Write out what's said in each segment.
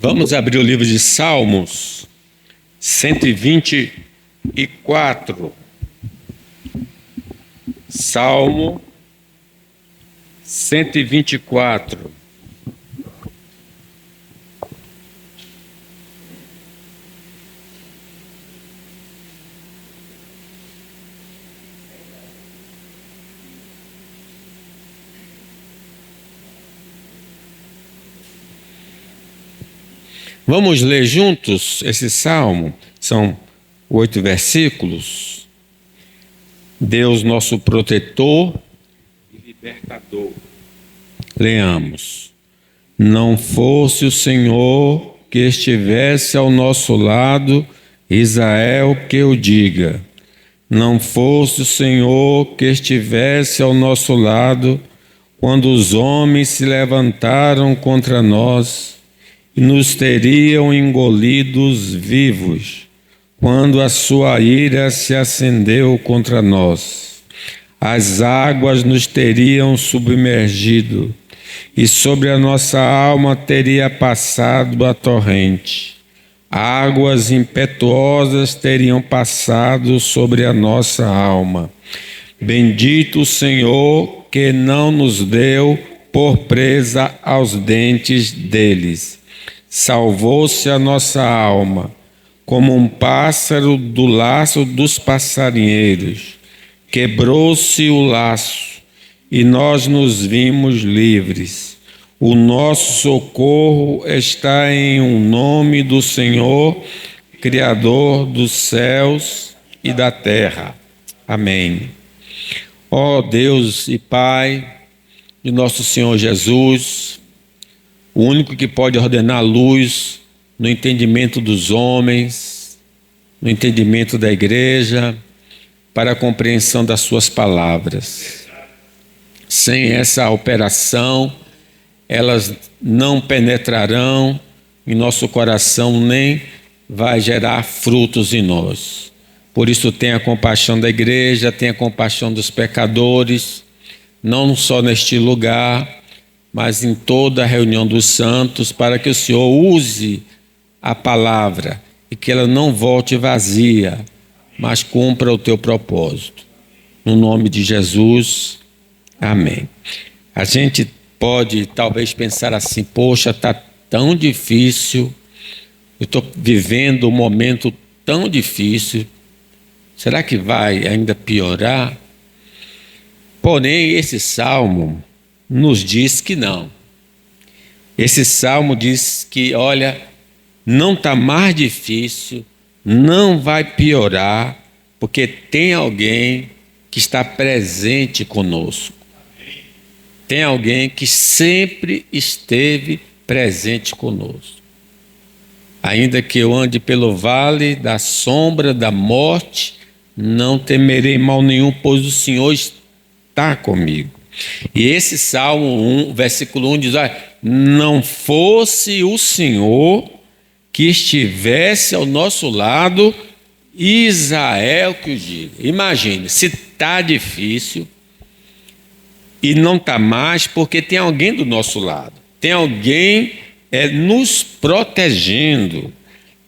Vamos abrir o livro de Salmos 124. Salmo 124. Vamos ler juntos esse salmo? São 8 versículos. Deus, nosso protetor e libertador. Leamos. Não fosse o Senhor que estivesse ao nosso lado, Israel que o diga. Não fosse o Senhor que estivesse ao nosso lado, quando os homens se levantaram contra nós, e nos teriam engolidos vivos, quando a sua ira se acendeu contra nós. As águas nos teriam submergido, e sobre a nossa alma teria passado a torrente. Águas impetuosas teriam passado sobre a nossa alma. Bendito o Senhor que não nos deu por presa aos dentes deles. Salvou-se a nossa alma, como um pássaro do laço dos passarinheiros. Quebrou-se o laço, e nós nos vimos livres. O nosso socorro está em um nome do Senhor, Criador dos céus e da terra. Amém. Ó Deus e Pai de nosso Senhor Jesus, o único que pode ordenar luz no entendimento dos homens, no entendimento da igreja, para a compreensão das suas palavras. Sem essa operação, elas não penetrarão em nosso coração, nem vai gerar frutos em nós. Por isso, tenha compaixão da igreja, tenha compaixão dos pecadores, não só neste lugar, mas em toda a reunião dos santos, para que o Senhor use a palavra e que ela não volte vazia, mas cumpra o teu propósito. No nome de Jesus, amém. A gente pode talvez pensar assim, poxa, está tão difícil, eu estou vivendo um momento tão difícil, será que vai ainda piorar? Porém, esse salmo nos diz que não. Esse salmo diz que, olha, não está mais difícil, não vai piorar, porque tem alguém que está presente conosco. Tem alguém que sempre esteve presente conosco. Ainda que eu ande pelo vale da sombra da morte, não temerei mal nenhum, pois o Senhor está comigo. E esse Salmo 1, versículo 1 diz, olha, não fosse o Senhor que estivesse ao nosso lado, Israel que o diga. Imagine, se está difícil e não está mais, porque tem alguém do nosso lado, tem alguém nos protegendo.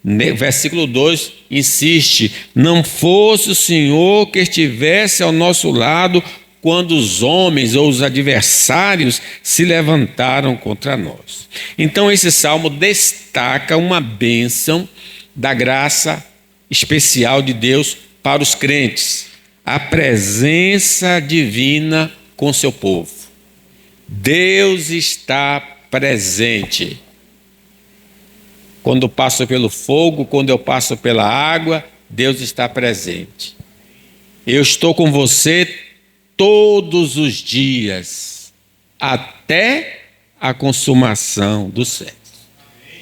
Versículo 2 insiste, não fosse o Senhor que estivesse ao nosso lado, quando os homens ou os adversários se levantaram contra nós. Então esse salmo destaca uma bênção da graça especial de Deus para os crentes, a presença divina com seu povo. Deus está presente. Quando eu passo pelo fogo, quando eu passo pela água, Deus está presente. Eu estou com você todos os dias, até a consumação dos séculos.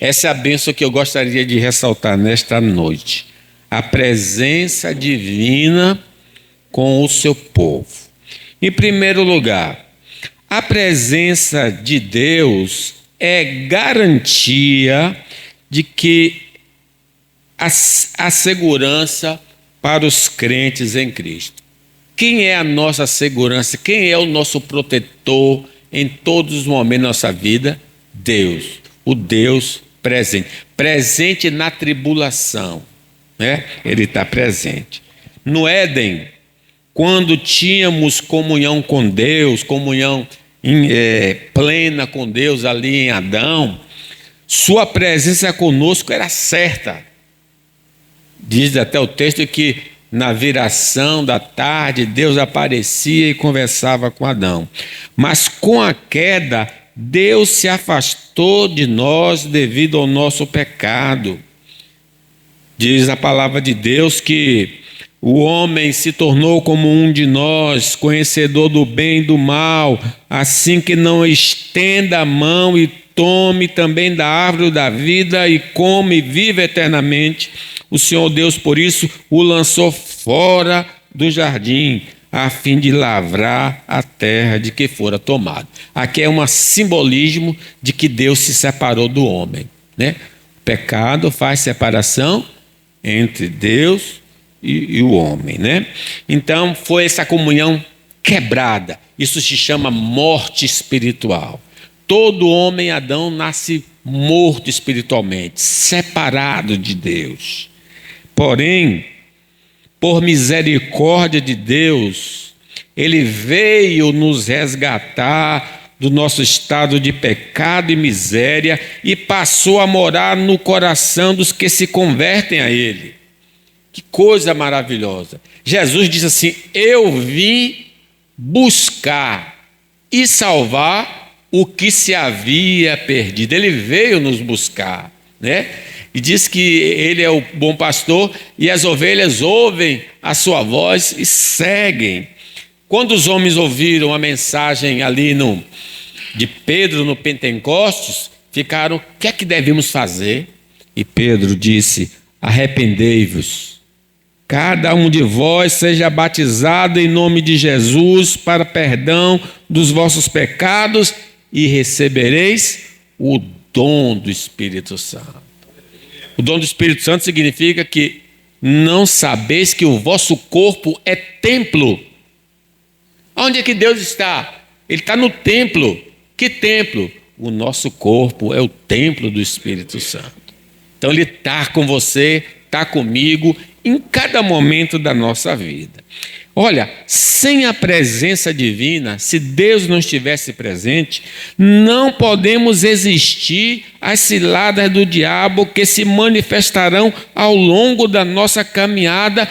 Essa é a bênção que eu gostaria de ressaltar nesta noite. A presença divina com o seu povo. Em primeiro lugar, a presença de Deus é garantia de que a segurança para os crentes em Cristo. Quem é a nossa segurança? Quem é o nosso protetor em todos os momentos da nossa vida? Deus, o Deus presente. Presente na tribulação, né? Ele está presente. No Éden, quando tínhamos comunhão com Deus, comunhão plena com Deus ali em Adão, sua presença conosco era certa. Diz até o texto que na viração da tarde Deus aparecia e conversava com Adão. Mas com a queda, Deus se afastou de nós devido ao nosso pecado. Diz a palavra de Deus que o homem se tornou como um de nós, conhecedor do bem e do mal, assim que não estenda a mão e tome também da árvore da vida e come e vive eternamente. O Senhor Deus, por isso, o lançou fora do jardim, a fim de lavrar a terra de que fora tomado. Aqui é um simbolismo de que Deus se separou do homem, né? O pecado faz separação entre Deus e o homem, né? Então foi essa comunhão quebrada. Isso se chama morte espiritual. Todo homem, Adão, nasce morto espiritualmente, separado de Deus. Porém, por misericórdia de Deus, Ele veio nos resgatar do nosso estado de pecado e miséria e passou a morar no coração dos que se convertem a Ele. Que coisa maravilhosa. Jesus disse assim: eu vim buscar e salvar o que se havia perdido. Ele veio nos buscar, né? E diz que ele é o bom pastor e as ovelhas ouvem a sua voz e seguem. Quando os homens ouviram a mensagem ali de Pedro no Pentecostes, ficaram: o que é que devemos fazer? E Pedro disse: arrependei-vos. Cada um de vós seja batizado em nome de Jesus para perdão dos vossos pecados e recebereis o dom do Espírito Santo. O dom do Espírito Santo significa que não sabeis que o vosso corpo é templo. Onde é que Deus está? Ele está no templo. Que templo? O nosso corpo é o templo do Espírito Santo. Então Ele está com você, está comigo, em cada momento da nossa vida. Olha, sem a presença divina, se Deus não estivesse presente, não podemos resistir às ciladas do diabo que se manifestarão ao longo da nossa caminhada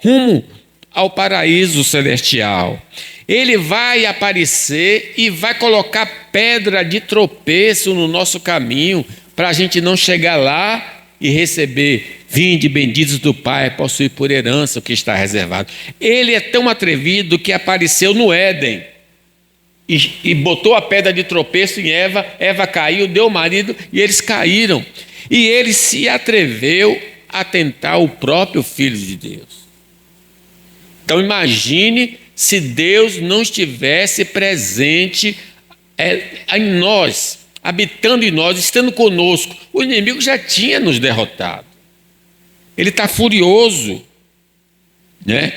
rumo ao paraíso celestial. Ele vai aparecer e vai colocar pedra de tropeço no nosso caminho para a gente não chegar lá e receber: vinde benditos do Pai, possuir por herança o que está reservado. Ele é tão atrevido que apareceu no Éden e botou a pedra de tropeço em Eva. Eva caiu, deu o marido e eles caíram. E ele se atreveu a tentar o próprio Filho de Deus. Então imagine se Deus não estivesse presente em nós, habitando em nós, estando conosco. O inimigo já tinha nos derrotado. Ele está furioso, né?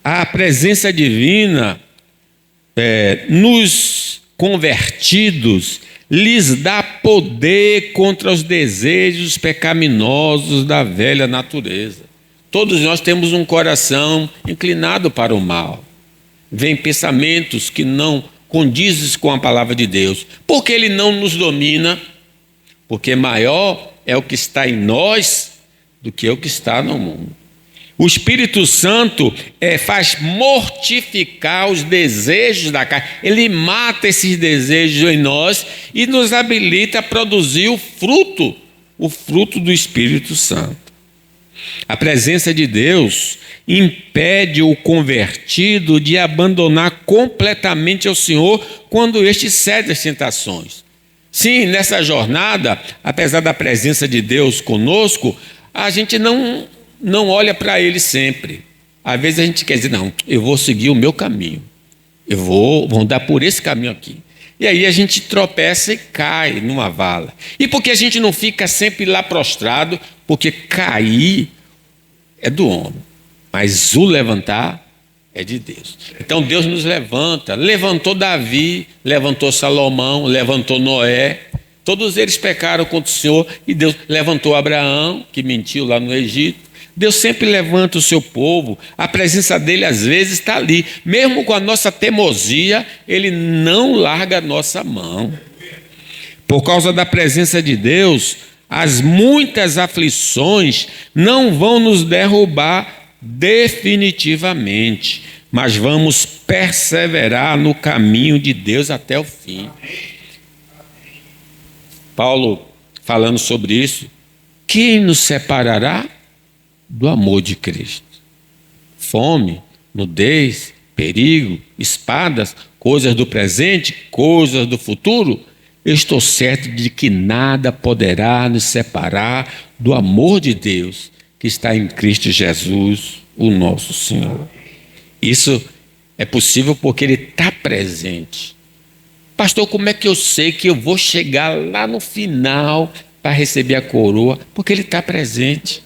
A presença divina nos convertidos lhes dá poder contra os desejos pecaminosos da velha natureza. Todos nós temos um coração inclinado para o mal. Vêm pensamentos que não condizem com a palavra de Deus. Por que ele não nos domina? Porque maior é o que está em nós do que o que está no mundo. O Espírito Santo faz mortificar os desejos da carne. Ele mata esses desejos em nós e nos habilita a produzir o fruto do Espírito Santo. A presença de Deus impede o convertido de abandonar completamente ao Senhor quando este cede às tentações. Sim, nessa jornada, apesar da presença de Deus conosco, a gente não olha para Ele sempre. Às vezes a gente quer dizer: não, eu vou seguir o meu caminho, vou andar por esse caminho aqui. E aí a gente tropeça e cai numa vala. E por que a gente não fica sempre lá prostrado? Porque cair é do homem, mas o levantar é de Deus. Então Deus nos levanta. Levantou Davi, levantou Salomão, levantou Noé, Todos eles pecaram contra o Senhor e Deus levantou Abraão, que mentiu lá no Egito. Deus sempre levanta o seu povo, a presença dele às vezes está ali. Mesmo com a nossa teimosia, ele não larga a nossa mão. Por causa da presença de Deus, as muitas aflições não vão nos derrubar definitivamente, mas vamos perseverar no caminho de Deus até o fim. Paulo, falando sobre isso, quem nos separará do amor de Cristo? Fome, nudez, perigo, espadas, coisas do presente, coisas do futuro? Eu estou certo de que nada poderá nos separar do amor de Deus que está em Cristo Jesus, o nosso Senhor. Isso é possível porque Ele está presente. Pastor, como é que eu sei que eu vou chegar lá no final para receber a coroa? Porque Ele está presente.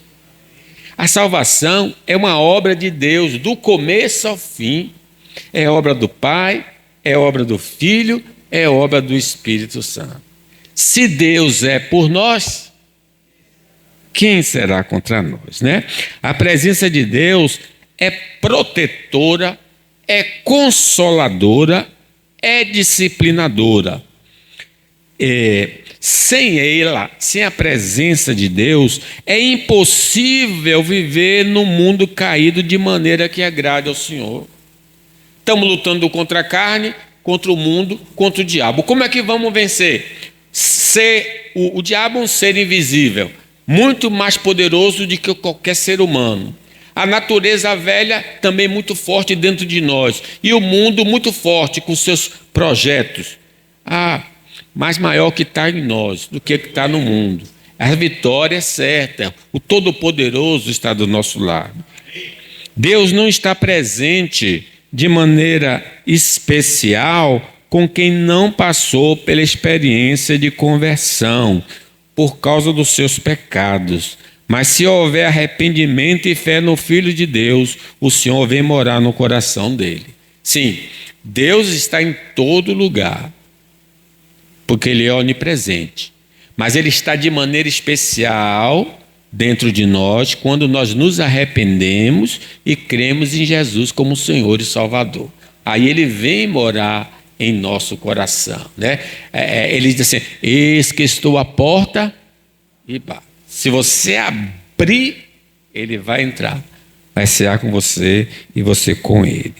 A salvação é uma obra de Deus, do começo ao fim. É obra do Pai, é obra do Filho, é obra do Espírito Santo. Se Deus é por nós, quem será contra nós, né? A presença de Deus é protetora, é consoladora, é disciplinadora. Sem ela, sem a presença de Deus, é impossível viver no mundo caído de maneira que agrade ao Senhor. Estamos lutando contra a carne, contra o mundo, contra o diabo. Como é que vamos vencer? O diabo é um ser invisível, muito mais poderoso do que qualquer ser humano. A natureza velha também muito forte dentro de nós. E o mundo muito forte com seus projetos. Mais maior que está em nós do que está no mundo. A vitória é certa. O Todo-Poderoso está do nosso lado. Deus não está presente de maneira especial com quem não passou pela experiência de conversão por causa dos seus pecados. Mas se houver arrependimento e fé no Filho de Deus, o Senhor vem morar no coração dele. Sim, Deus está em todo lugar, porque Ele é onipresente. Mas Ele está de maneira especial dentro de nós quando nós nos arrependemos e cremos em Jesus como Senhor e Salvador. Aí Ele vem morar em nosso coração, né? Ele diz assim: eis que estou à porta e bato. Se você abrir, Ele vai entrar, vai cear com você e você com Ele.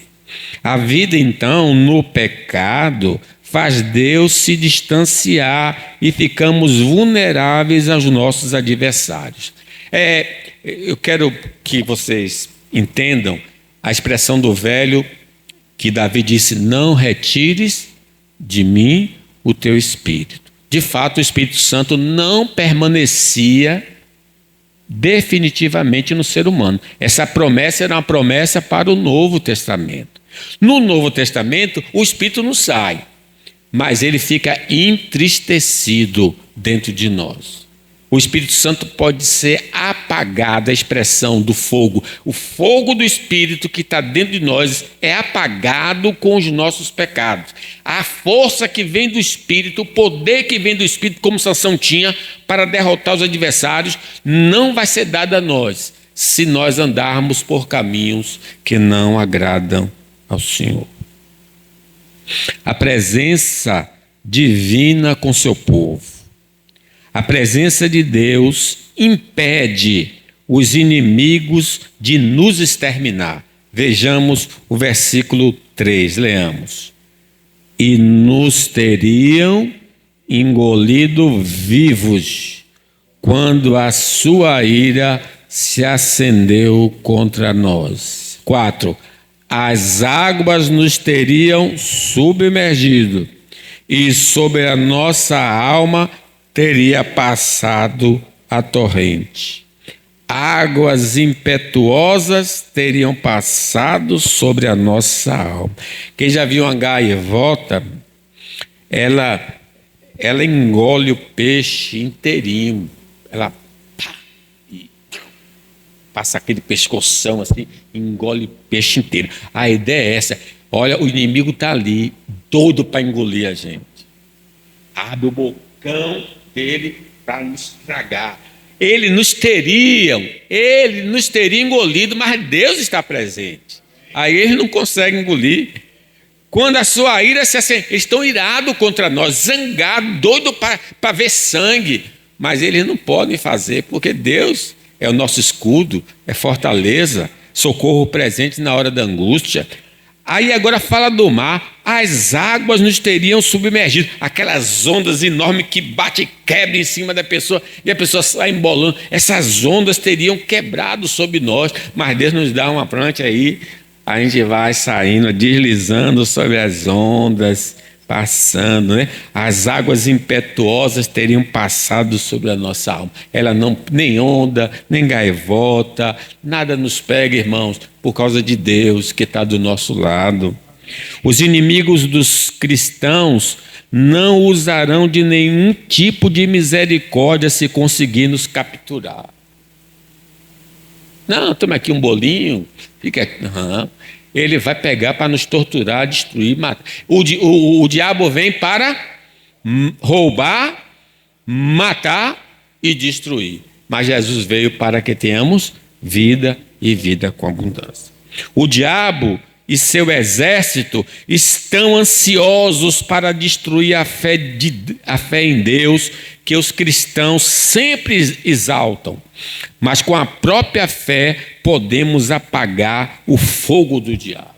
A vida, então, no pecado, faz Deus se distanciar e ficamos vulneráveis aos nossos adversários. Eu quero que vocês entendam a expressão do velho que Davi disse: não retires de mim o teu espírito. De fato, o Espírito Santo não permanecia definitivamente no ser humano. Essa promessa era uma promessa para o Novo Testamento. No Novo Testamento, o Espírito não sai, mas ele fica entristecido dentro de nós. O Espírito Santo pode ser apagado, a expressão do fogo. O fogo do Espírito que está dentro de nós é apagado com os nossos pecados. A força que vem do Espírito, o poder que vem do Espírito, como Sansão tinha, para derrotar os adversários, não vai ser dado a nós, se nós andarmos por caminhos que não agradam ao Senhor. A presença divina com seu povo. A presença de Deus impede os inimigos de nos exterminar. Vejamos o versículo 3, leamos. E nos teriam engolido vivos, quando a sua ira se acendeu contra nós. 4. As águas nos teriam submergido, e sobre a nossa alma teria passado a torrente. Águas impetuosas teriam passado sobre a nossa alma. Quem já viu uma gaivota, ela engole o peixe inteirinho. Ela passa aquele pescoção assim, engole o peixe inteiro. A ideia é essa. Olha, o inimigo está ali, doido para engolir a gente. abre o bocão dele para nos estragar. Ele nos teria engolido, mas Deus está presente. Aí eles não conseguem engolir. Quando a sua ira se acende, eles estão irados contra nós, zangados, doidos para ver sangue. Mas eles não podem fazer, porque Deus é o nosso escudo, é fortaleza, socorro presente na hora da angústia. Aí agora fala do mar, as águas nos teriam submergido, aquelas ondas enormes que bate e quebra em cima da pessoa, e a pessoa sai embolando, essas ondas teriam quebrado sobre nós, mas Deus nos dá uma prancha aí, a gente vai saindo, deslizando sobre as ondas, passando, né? As águas impetuosas teriam passado sobre a nossa alma. Ela não, nem onda, nem gaivota, nada nos pega, irmãos, por causa de Deus que está do nosso lado. Os inimigos dos cristãos não usarão de nenhum tipo de misericórdia se conseguir nos capturar. Não, toma aqui um bolinho, fica aqui. Uhum. Ele vai pegar para nos torturar, destruir, matar. O diabo vem para roubar, matar e destruir. Mas Jesus veio para que tenhamos vida e vida com abundância. O diabo e seu exército estão ansiosos para destruir a fé em Deus, que os cristãos sempre exaltam. Mas com a própria fé podemos apagar o fogo do diabo.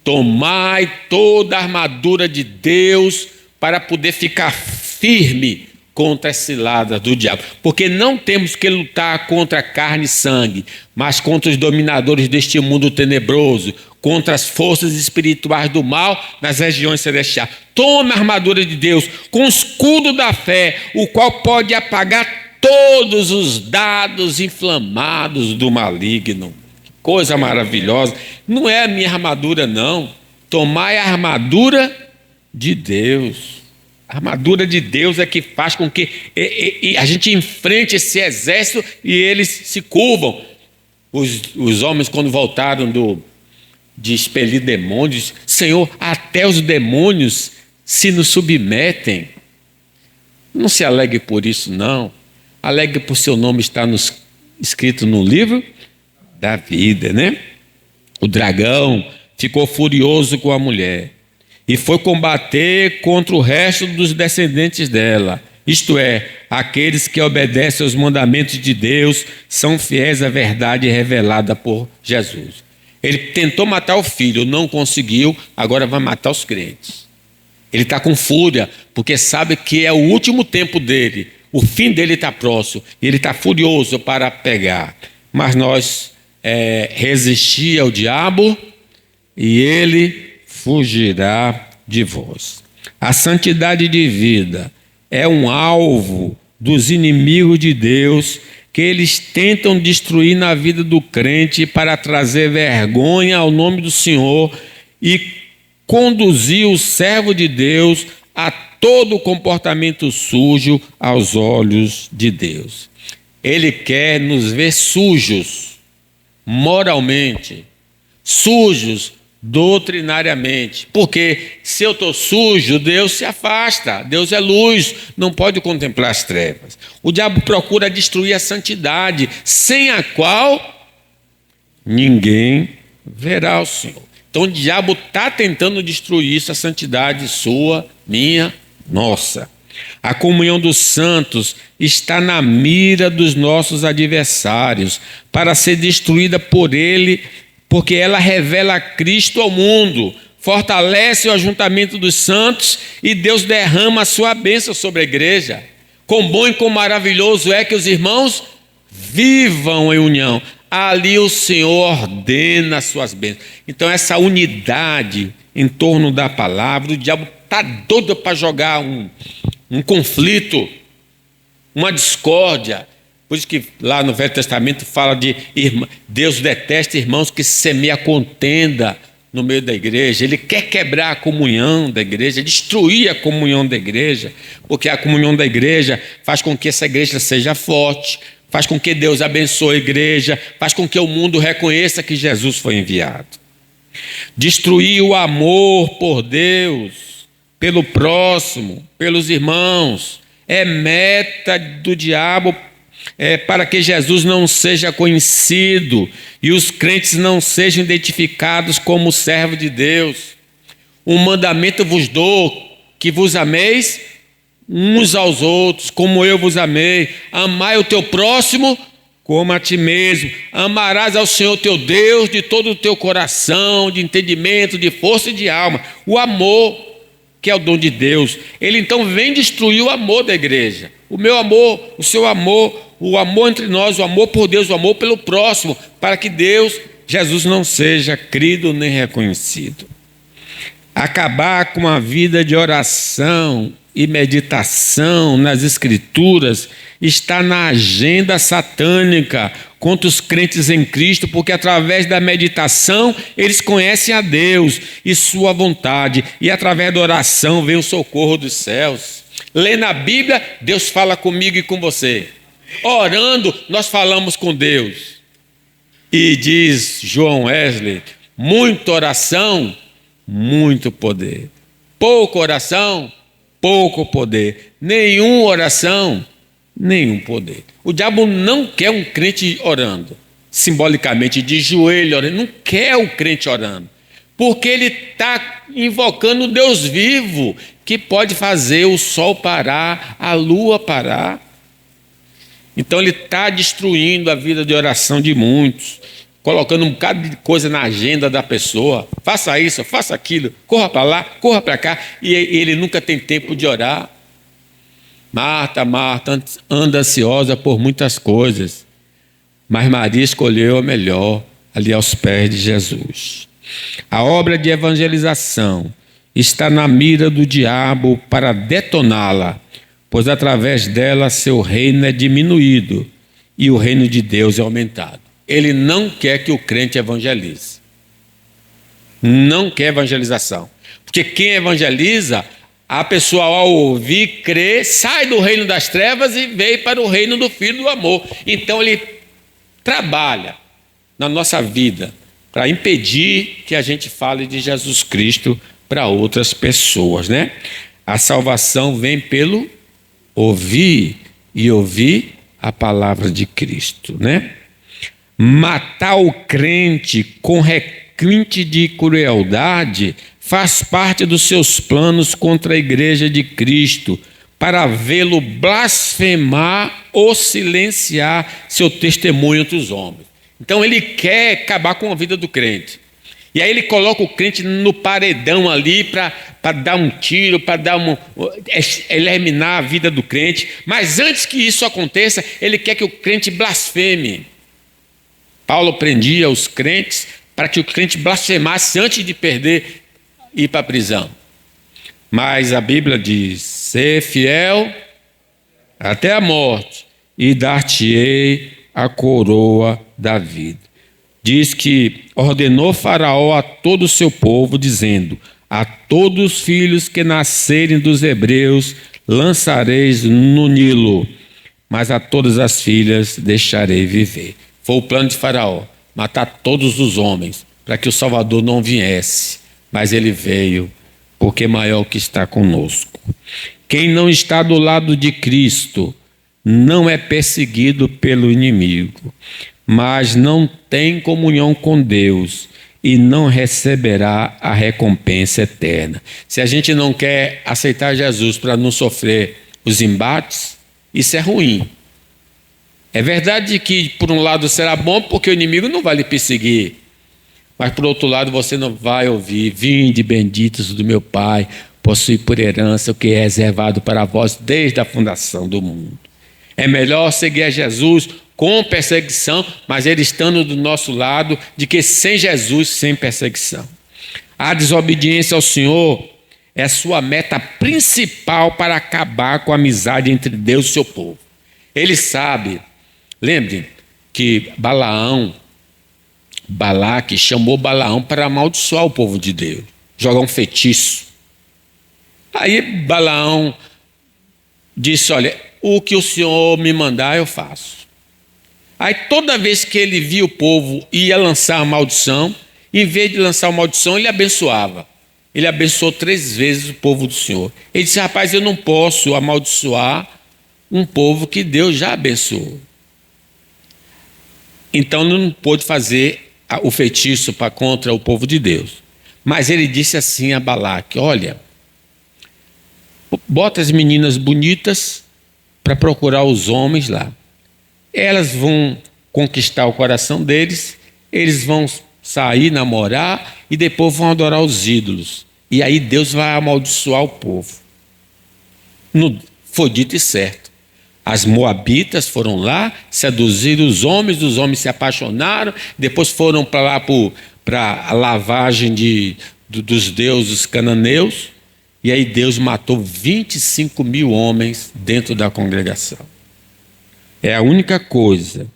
Tomai toda a armadura de Deus para poder ficar firme contra as ciladas do diabo. Porque não temos que lutar contra carne e sangue, mas contra os dominadores deste mundo tenebroso, contra as forças espirituais do mal nas regiões celestiais. Tome a armadura de Deus com o escudo da fé, o qual pode apagar todos os dados inflamados do maligno. Que coisa maravilhosa. Não é a minha armadura, não. Tomai a armadura de Deus. A armadura de Deus é que faz com que a gente enfrente esse exército e eles se curvam. Os homens, quando voltaram de expelir demônios, Senhor, até os demônios se nos submetem. Não se alegre por isso, não. Alegre por seu nome estar escrito no livro da vida, né? O dragão ficou furioso com a mulher e foi combater contra o resto dos descendentes dela, isto é, aqueles que obedecem aos mandamentos de Deus, são fiéis à verdade revelada por Jesus. Ele tentou matar o filho, não conseguiu, agora vai matar os crentes. Ele está com fúria, porque sabe que é o último tempo dele, o fim dele está próximo, e ele está furioso para pegar. Mas nós resistir ao diabo, e ele fugirá de vós. A santidade de vida é um alvo dos inimigos de Deus, que eles tentam destruir na vida do crente para trazer vergonha ao nome do Senhor e conduzir o servo de Deus a todo o comportamento sujo aos olhos de Deus. Ele quer nos ver sujos, moralmente, sujos doutrinariamente, porque se eu estou sujo, Deus se afasta, Deus é luz, não pode contemplar as trevas. O diabo procura destruir a santidade, sem a qual ninguém verá o Senhor. Então o diabo está tentando destruir isso, a santidade sua, minha, nossa. A comunhão dos santos está na mira dos nossos adversários, para ser destruída por ele, porque ela revela Cristo ao mundo, fortalece o ajuntamento dos santos e Deus derrama a sua bênção sobre a igreja. Quão bom e quão maravilhoso é que os irmãos vivam em união. Ali o Senhor ordena as suas bênçãos. Então essa unidade em torno da palavra, o diabo está doido para jogar um conflito, uma discórdia. Por isso que lá no Velho Testamento fala de Deus detesta irmãos que semeiam contenda no meio da igreja. Ele quer quebrar a comunhão da igreja, destruir a comunhão da igreja, porque a comunhão da igreja faz com que essa igreja seja forte, faz com que Deus abençoe a igreja, faz com que o mundo reconheça que Jesus foi enviado. Destruir o amor por Deus pelo próximo, pelos irmãos. É meta do diabo para que Jesus não seja conhecido e os crentes não sejam identificados como servo de Deus. Um mandamento vos dou, que vos ameis uns aos outros, como eu vos amei. Amai o teu próximo como a ti mesmo. Amarás ao Senhor teu Deus de todo o teu coração, de entendimento, de força e de alma. O amor, que é o dom de Deus, ele então vem destruir o amor da igreja. O meu amor, o seu amor, o amor entre nós, o amor por Deus, o amor pelo próximo, para que Jesus não seja crido nem reconhecido. Acabar com a vida de oração e meditação nas Escrituras está na agenda satânica contra os crentes em Cristo, porque através da meditação eles conhecem a Deus e sua vontade, e através da oração vem o socorro dos céus. Lendo a Bíblia, Deus fala comigo e com você. Orando, nós falamos com Deus. E diz João Wesley: muita oração, muito poder. Pouca oração, pouco poder. Nenhuma oração, nenhum poder. O diabo não quer um crente orando, simbolicamente de joelho orando. Não quer o crente orando, porque ele está invocando o Deus vivo, que pode fazer o sol parar, a lua parar. Então ele está destruindo a vida de oração de muitos, colocando um bocado de coisa na agenda da pessoa. Faça isso, faça aquilo, corra para lá, corra para cá, e ele nunca tem tempo de orar. Marta, Marta, anda ansiosa por muitas coisas, mas Maria escolheu a melhor, ali aos pés de Jesus. A obra de evangelização está na mira do diabo para detoná-la, pois através dela seu reino é diminuído e o reino de Deus é aumentado. Ele não quer que o crente evangelize. Não quer evangelização. Porque quem evangeliza, a pessoa ao ouvir, crê, sai do reino das trevas e vem para o reino do Filho do amor. Então ele trabalha na nossa vida para impedir que a gente fale de Jesus Cristo para outras pessoas, né? A salvação vem pelo ouvir, e ouvir a palavra de Cristo, né? Matar o crente com requinte de crueldade faz parte dos seus planos contra a igreja de Cristo, para vê-lo blasfemar ou silenciar seu testemunho entre os homens. Então ele quer acabar com a vida do crente. E aí ele coloca o crente no paredão ali para dar um tiro, para eliminar a vida do crente. Mas antes que isso aconteça, ele quer que o crente blasfeme. Paulo prendia os crentes para que o crente blasfemasse antes de ir para a prisão. Mas a Bíblia diz: ser fiel até a morte, e dar-te-ei a coroa da vida. Diz que ordenou Faraó a todo o seu povo, dizendo: a todos os filhos que nascerem dos hebreus lançareis no Nilo, mas a todas as filhas deixarei viver. Foi o plano de Faraó, matar todos os homens, para que o Salvador não viesse. Mas ele veio, porque maior que está conosco. Quem não está do lado de Cristo não é perseguido pelo inimigo, mas não tem comunhão com Deus e não receberá a recompensa eterna. Se a gente não quer aceitar Jesus para não sofrer os embates, isso é ruim. É verdade que por um lado será bom, porque o inimigo não vai lhe perseguir, mas por outro lado você não vai ouvir: vinde benditos do meu Pai, possui por herança o que é reservado para vós desde a fundação do mundo. É melhor seguir a Jesus com perseguição, mas ele estando do nosso lado, de que sem Jesus, sem perseguição. A desobediência ao Senhor é a sua meta principal para acabar com a amizade entre Deus e seu povo. Ele sabe, lembre que Balaque chamou Balaão para amaldiçoar o povo de Deus, jogar um feitiço. Aí Balaão disse: olha, o que o Senhor me mandar eu faço. Aí toda vez que ele via o povo ia lançar a maldição, em vez de lançar a maldição ele abençoava. ele abençoou 3 vezes o povo do Senhor. Ele disse: rapaz, eu não posso amaldiçoar um povo que Deus já abençoou. Então não pôde fazer o feitiço contra o povo de Deus. Mas ele disse assim a Balaque: olha, bota as meninas bonitas para procurar os homens lá. Elas vão conquistar o coração deles, eles vão sair, namorar e depois vão adorar os ídolos. E aí Deus vai amaldiçoar o povo. Foi dito e certo. As moabitas foram lá, seduziram os homens se apaixonaram, depois foram para lá para a lavagem dos deuses cananeus, e aí Deus matou 25 mil homens dentro da congregação. É a única coisa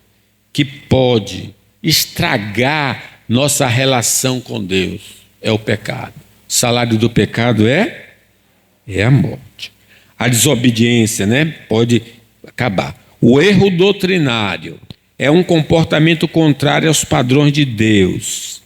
que pode estragar nossa relação com Deus, é o pecado. O salário do pecado é a morte. A desobediência, pode acabar. O erro doutrinário é um comportamento contrário aos padrões de Deus.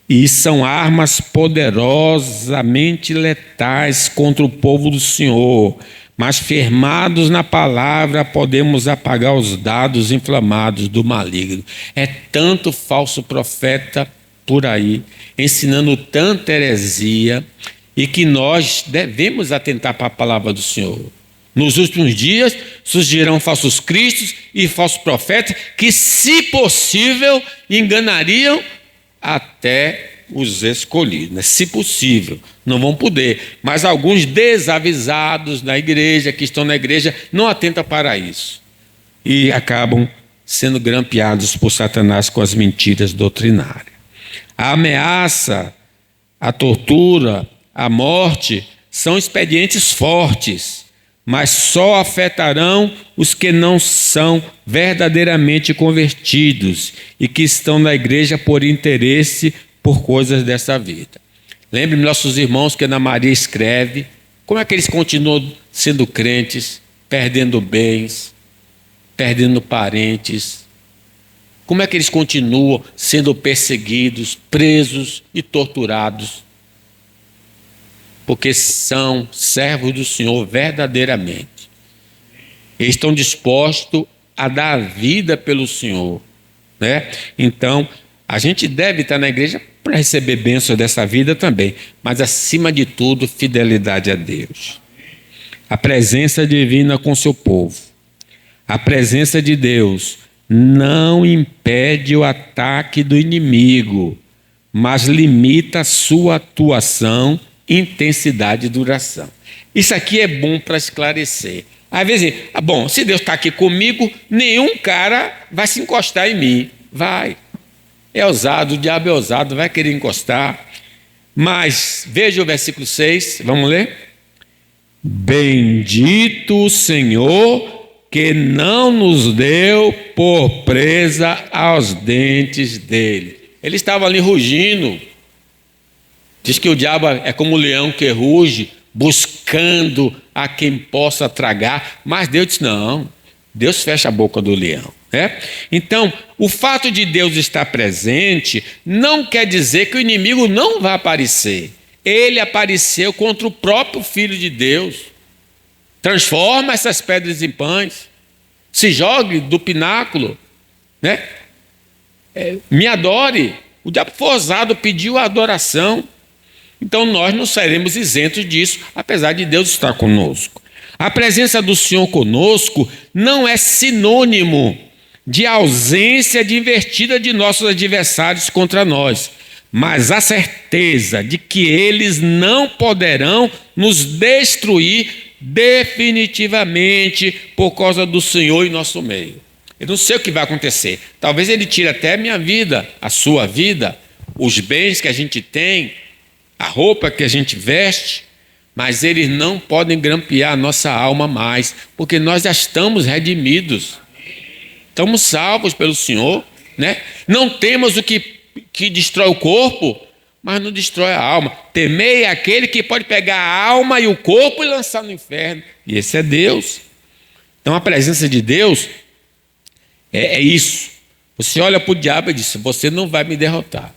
E são armas poderosamente letais contra o povo do Senhor. Mas firmados na palavra, podemos apagar os dados inflamados do maligno. É tanto falso profeta por aí, ensinando tanta heresia, e que nós devemos atentar para a palavra do Senhor. Nos últimos dias surgirão falsos cristos e falsos profetas que, se possível, enganariam até os escolhidos, se possível, não vão poder, mas alguns desavisados na igreja, que estão na igreja, não atentam para isso e acabam sendo grampeados por Satanás com as mentiras doutrinárias. A ameaça, a tortura, a morte são expedientes fortes, mas só afetarão os que não são verdadeiramente convertidos e que estão na igreja por interesse por coisas dessa vida. Lembre-me, nossos irmãos, que Ana Maria escreve, como é que eles continuam sendo crentes, perdendo bens, perdendo parentes? Como é que eles continuam sendo perseguidos, presos e torturados? Porque são servos do Senhor verdadeiramente. Eles estão dispostos a dar a vida pelo Senhor, Então, a gente deve estar na igreja para receber bênção dessa vida também, mas acima de tudo, fidelidade a Deus. A presença divina com seu povo. A presença de Deus não impede o ataque do inimigo, mas limita a sua atuação, intensidade e duração. Isso aqui é bom para esclarecer. Às vezes, se Deus está aqui comigo, nenhum cara vai se encostar em mim. Vai. É ousado, o diabo é ousado, vai querer encostar. Mas veja o versículo 6, vamos ler? Bendito o Senhor que não nos deu por presa aos dentes dele. Ele estava ali rugindo. Diz que o diabo é como um leão que ruge, buscando a quem possa tragar. Mas Deus disse: não, Deus fecha a boca do leão. Então, o fato de Deus estar presente não quer dizer que o inimigo não vai aparecer. Ele apareceu contra o próprio Filho de Deus. Transforma essas pedras em pães. Se jogue do pináculo. Me adore. O diabo foi ousado, pediu a adoração. Então nós não seremos isentos disso, apesar de Deus estar conosco. A presença do Senhor conosco não é sinônimo de ausência de investida de nossos adversários contra nós, mas a certeza de que eles não poderão nos destruir definitivamente por causa do Senhor em nosso meio. Eu não sei o que vai acontecer. Talvez ele tire até a minha vida, a sua vida, os bens que a gente tem, a roupa que a gente veste, mas eles não podem grampear a nossa alma mais, porque nós já estamos redimidos. Estamos salvos pelo Senhor, Não temos o que destrói o corpo, mas não destrói a alma. Temei aquele que pode pegar a alma e o corpo e lançar no inferno. E esse é Deus. Então a presença de Deus é isso. Você olha para o diabo e diz: você não vai me derrotar.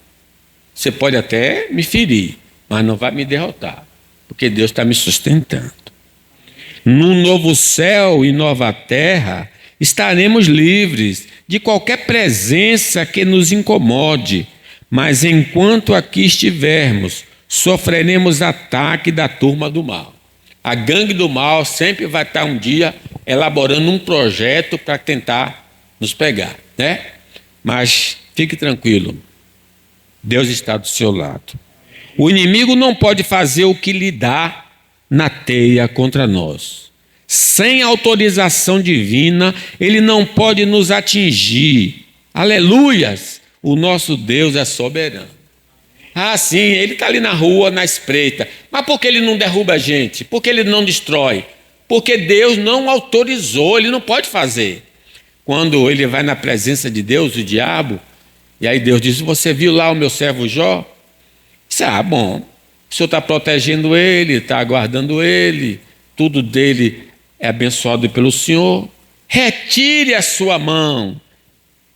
Você pode até me ferir, mas não vai me derrotar, porque Deus está me sustentando. Num novo céu e nova terra, estaremos livres de qualquer presença que nos incomode, mas enquanto aqui estivermos, sofreremos ataque da turma do mal. A gangue do mal sempre vai estar um dia elaborando um projeto para tentar nos pegar, né? Mas fique tranquilo, Deus está do seu lado. O inimigo não pode fazer o que lhe dá na teia contra nós. Sem autorização divina, ele não pode nos atingir. Aleluias! O nosso Deus é soberano. Ah, sim, ele está ali na rua, na espreita. Mas por que ele não derruba a gente? Por que ele não destrói? Porque Deus não autorizou, ele não pode fazer. Quando ele vai na presença de Deus, o diabo, e aí Deus diz: você viu lá o meu servo Jó? Disse: ah, bom, o Senhor está protegendo ele, está guardando ele, tudo dele é abençoado pelo Senhor. Retire a sua mão.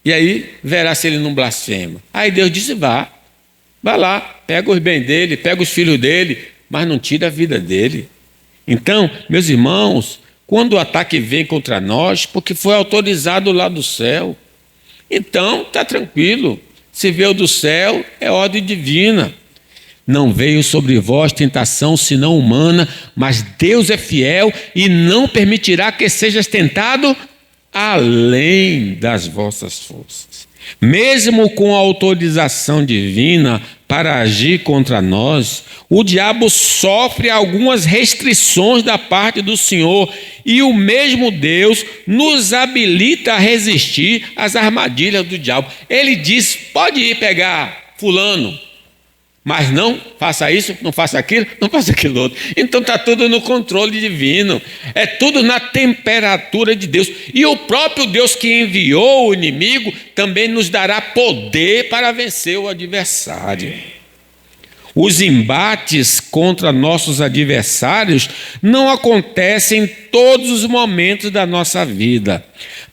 E aí verá se ele não blasfema. Aí Deus disse: vá lá, pega os bens dele, pega os filhos dele, mas não tira a vida dele. Então, meus irmãos, quando o ataque vem contra nós, porque foi autorizado lá do céu, então está tranquilo. Se veio do céu, é ordem divina. Não veio sobre vós tentação senão humana, mas Deus é fiel e não permitirá que sejas tentado além das vossas forças. Mesmo com a autorização divina para agir contra nós, o diabo sofre algumas restrições da parte do Senhor, e o mesmo Deus nos habilita a resistir às armadilhas do diabo. Ele diz: pode ir pegar fulano, mas não faça isso, não faça aquilo, não faça aquilo outro. Então está tudo no controle divino, é tudo na temperatura de Deus. E o próprio Deus que enviou o inimigo também nos dará poder para vencer o adversário. Os embates contra nossos adversários não acontecem em todos os momentos da nossa vida,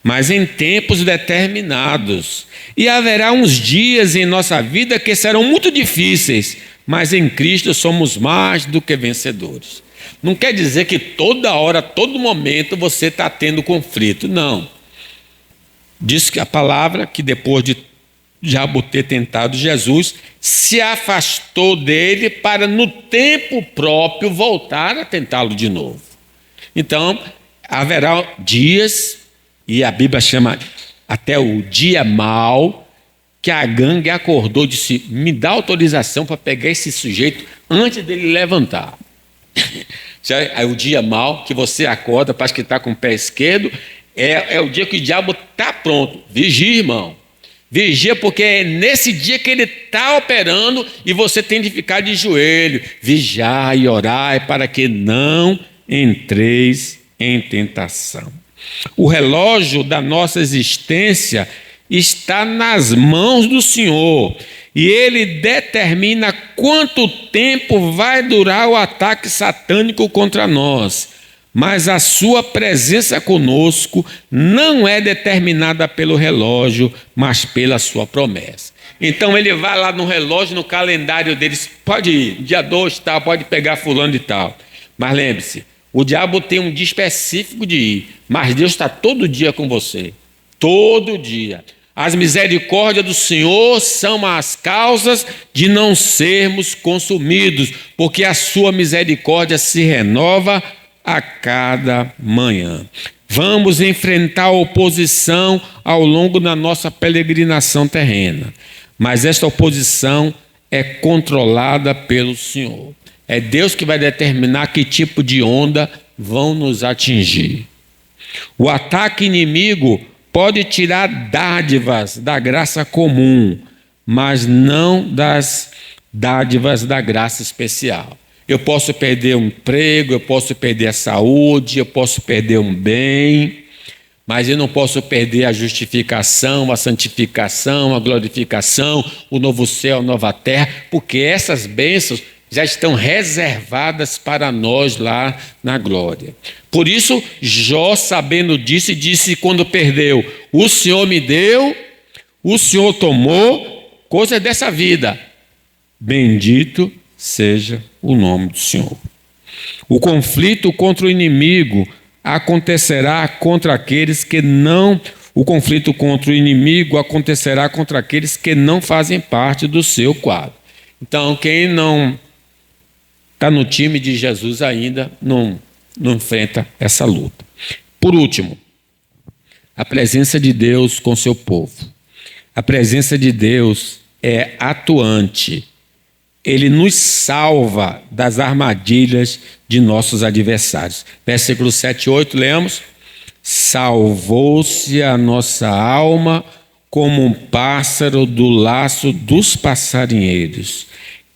mas em tempos determinados. E haverá uns dias em nossa vida que serão muito difíceis, mas em Cristo somos mais do que vencedores. Não quer dizer que toda hora, todo momento você está tendo conflito, não. Diz que a palavra que depois de diabo ter tentado Jesus, se afastou dele para no tempo próprio voltar a tentá-lo de novo. Então, haverá dias, e a Bíblia chama até o dia mau, que a gangue acordou e disse: me dá autorização para pegar esse sujeito antes dele levantar. Aí o dia mau, que você acorda, parece que está com o pé esquerdo, é o dia que o diabo está pronto. Vigia, irmão. Vigia, porque é nesse dia que ele está operando e você tem de ficar de joelho. Vigiai e orai para que não entreis em tentação. O relógio da nossa existência está nas mãos do Senhor e Ele determina quanto tempo vai durar o ataque satânico contra nós. Mas a sua presença conosco não é determinada pelo relógio, mas pela sua promessa. Então ele vai lá no relógio, no calendário deles: pode ir, dia 2 tal, pode pegar fulano e tal. Mas lembre-se, o diabo tem um dia específico de ir, mas Deus está todo dia com você, todo dia. As misericórdias do Senhor são as causas de não sermos consumidos, porque a sua misericórdia se renova a cada manhã. Vamos enfrentar a oposição ao longo da nossa peregrinação terrena, mas esta oposição é controlada pelo Senhor. É Deus que vai determinar que tipo de onda vão nos atingir. O ataque inimigo pode tirar dádivas da graça comum, mas não das dádivas da graça especial. Eu posso perder um emprego, eu posso perder a saúde, eu posso perder um bem, mas eu não posso perder a justificação, a santificação, a glorificação, o novo céu, a nova terra, porque essas bênçãos já estão reservadas para nós lá na glória. Por isso, Jó, sabendo disso, disse quando perdeu: o Senhor me deu, o Senhor tomou, coisas dessa vida. Bendito seja o nome do Senhor. O conflito contra o inimigo acontecerá contra aqueles que não... O conflito contra o inimigo acontecerá contra aqueles que não fazem parte do seu quadro. Então, quem não está no time de Jesus ainda não enfrenta essa luta. Por último, a presença de Deus com seu povo. A presença de Deus é atuante. Ele nos salva das armadilhas de nossos adversários. Versículos 7 e 8, lemos: salvou-se a nossa alma como um pássaro do laço dos passarinheiros.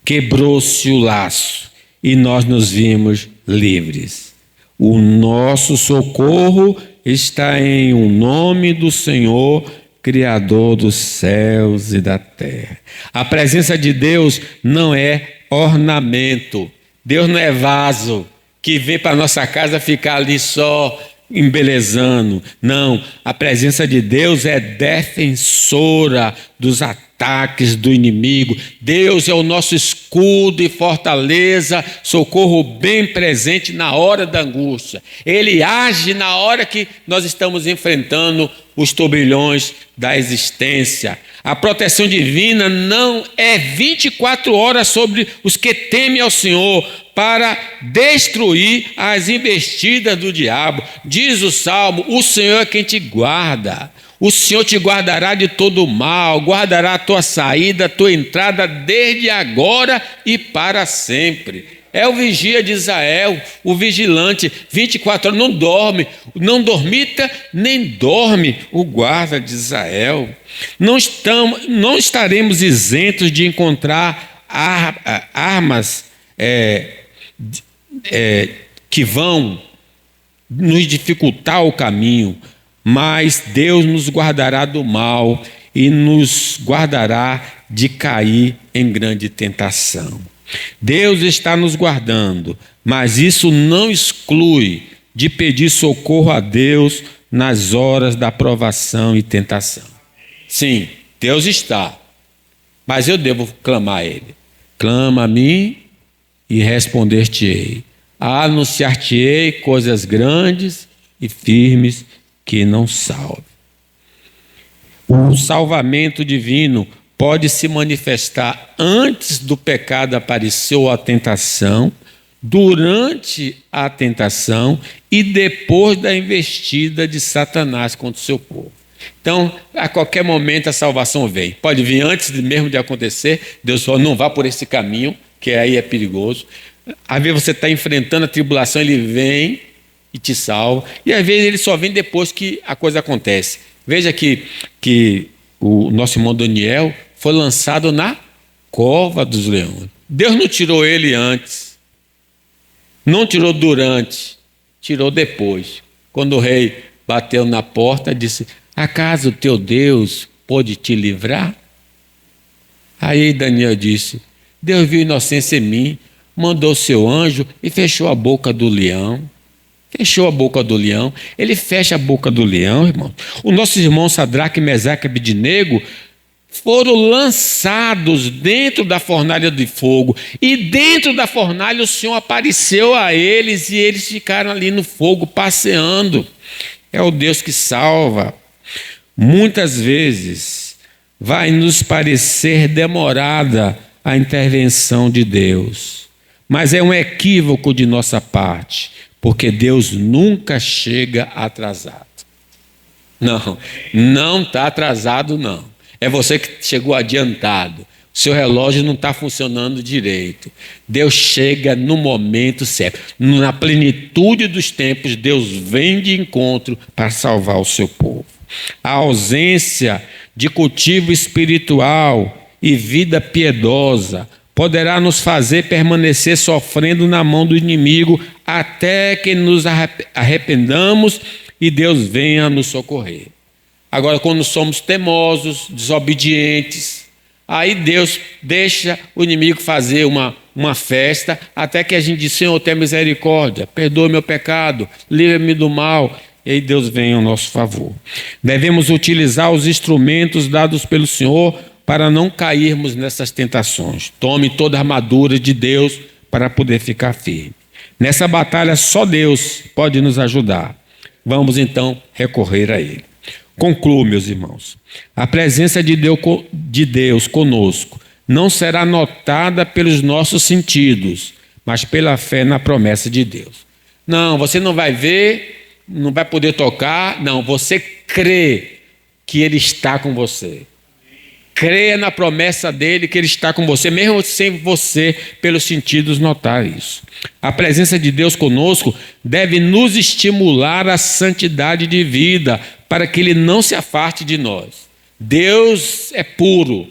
Quebrou-se o laço e nós nos vimos livres. O nosso socorro está em o nome do Senhor, Criador dos céus e da terra. A presença de Deus não é ornamento. Deus não é vaso que vem para a nossa casa ficar ali só embelezando. Não, a presença de Deus é defensora dos ataques do inimigo. Deus é o nosso escudo e fortaleza, socorro bem presente na hora da angústia. Ele age na hora que nós estamos enfrentando os turbilhões da existência. A proteção divina não é 24 horas sobre os que temem ao Senhor, para destruir as investidas do diabo. Diz o Salmo: o Senhor é quem te guarda. O Senhor te guardará de todo mal, guardará a tua saída, a tua entrada, desde agora e para sempre. É o vigia de Israel, o vigilante, 24 horas, não dorme, não dormita, nem dorme o guarda de Israel. Não estaremos isentos de encontrar armas que vão nos dificultar o caminho, mas Deus nos guardará do mal e nos guardará de cair em grande tentação. Deus está nos guardando, mas isso não exclui de pedir socorro a Deus nas horas da provação e tentação. Sim, Deus está, mas eu devo clamar a Ele. Clama a mim e responder-te-ei. Anunciar-te-ei coisas grandes e firmes que não salve. O salvamento divino pode se manifestar antes do pecado aparecer ou a tentação, durante a tentação e depois da investida de Satanás contra o seu povo. Então, a qualquer momento a salvação vem. Pode vir antes mesmo de acontecer. Deus fala: não vá por esse caminho, que aí é perigoso. Às vezes você está enfrentando a tribulação, Ele vem e te salva. E às vezes Ele só vem depois que a coisa acontece. Veja que o nosso irmão Daniel foi lançado na cova dos leões. Deus não tirou ele antes, não tirou durante, tirou depois. Quando o rei bateu na porta, disse: acaso o teu Deus pode te livrar? Aí Daniel disse: Deus viu inocência em mim, mandou seu anjo e fechou a boca do leão. Fechou a boca do leão. Ele fecha a boca do leão, irmão. Os nossos irmãos Sadraque, Mesaque e Abednego foram lançados dentro da fornalha de fogo, e dentro da fornalha o Senhor apareceu a eles e eles ficaram ali no fogo passeando. É o Deus que salva. Muitas vezes vai nos parecer demorada a intervenção de Deus, mas é um equívoco de nossa parte, porque Deus nunca chega atrasado. Não está atrasado, não. É você que chegou adiantado. O seu relógio não está funcionando direito. Deus chega no momento certo. Na plenitude dos tempos, Deus vem de encontro para salvar o seu povo. A ausência de cultivo espiritual e vida piedosa poderá nos fazer permanecer sofrendo na mão do inimigo até que nos arrependamos e Deus venha nos socorrer. Agora, quando somos teimosos, desobedientes, aí Deus deixa o inimigo fazer uma festa, até que a gente diz: Senhor, tenha misericórdia, perdoe meu pecado, livre-me do mal, e aí Deus vem ao nosso favor. Devemos utilizar os instrumentos dados pelo Senhor para não cairmos nessas tentações. Tome toda a armadura de Deus para poder ficar firme. Nessa batalha só Deus pode nos ajudar. Vamos então recorrer a Ele. Concluo, meus irmãos. A presença de Deus conosco não será notada pelos nossos sentidos, mas pela fé na promessa de Deus. Não, você não vai ver, não vai poder tocar. Não, você crê que Ele está com você. Creia na promessa dele que Ele está com você, mesmo sem você, pelos sentidos, notar isso. A presença de Deus conosco deve nos estimular à santidade de vida, para que Ele não se afaste de nós. Deus é puro,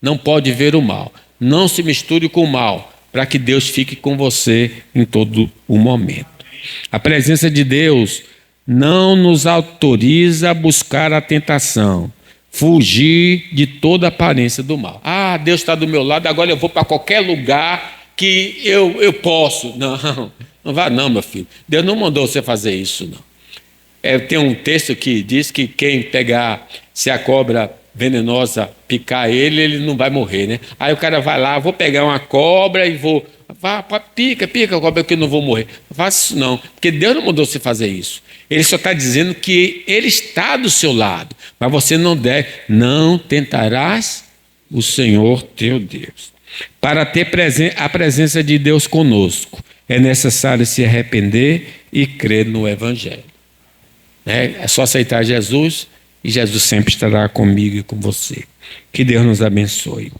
não pode ver o mal. Não se misture com o mal, para que Deus fique com você em todo o momento. A presença de Deus não nos autoriza a buscar a tentação, fugir de toda aparência do mal. Ah, Deus está do meu lado, agora eu vou para qualquer lugar que eu posso. Não, não vá não, meu filho. Deus não mandou você fazer isso, não. Tem um texto que diz que quem pegar, se a cobra venenosa picar ele, ele não vai morrer, né? Aí o cara vai lá, vou pegar uma cobra e vou... pica a cobra que eu não vou morrer. Não faça isso não, porque Deus não mandou você fazer isso. Ele só está dizendo que Ele está do seu lado, mas você não deve. Não tentarás o Senhor teu Deus. Para ter a presença de Deus conosco, é necessário se arrepender e crer no Evangelho. É só aceitar Jesus e Jesus sempre estará comigo e com você. Que Deus nos abençoe.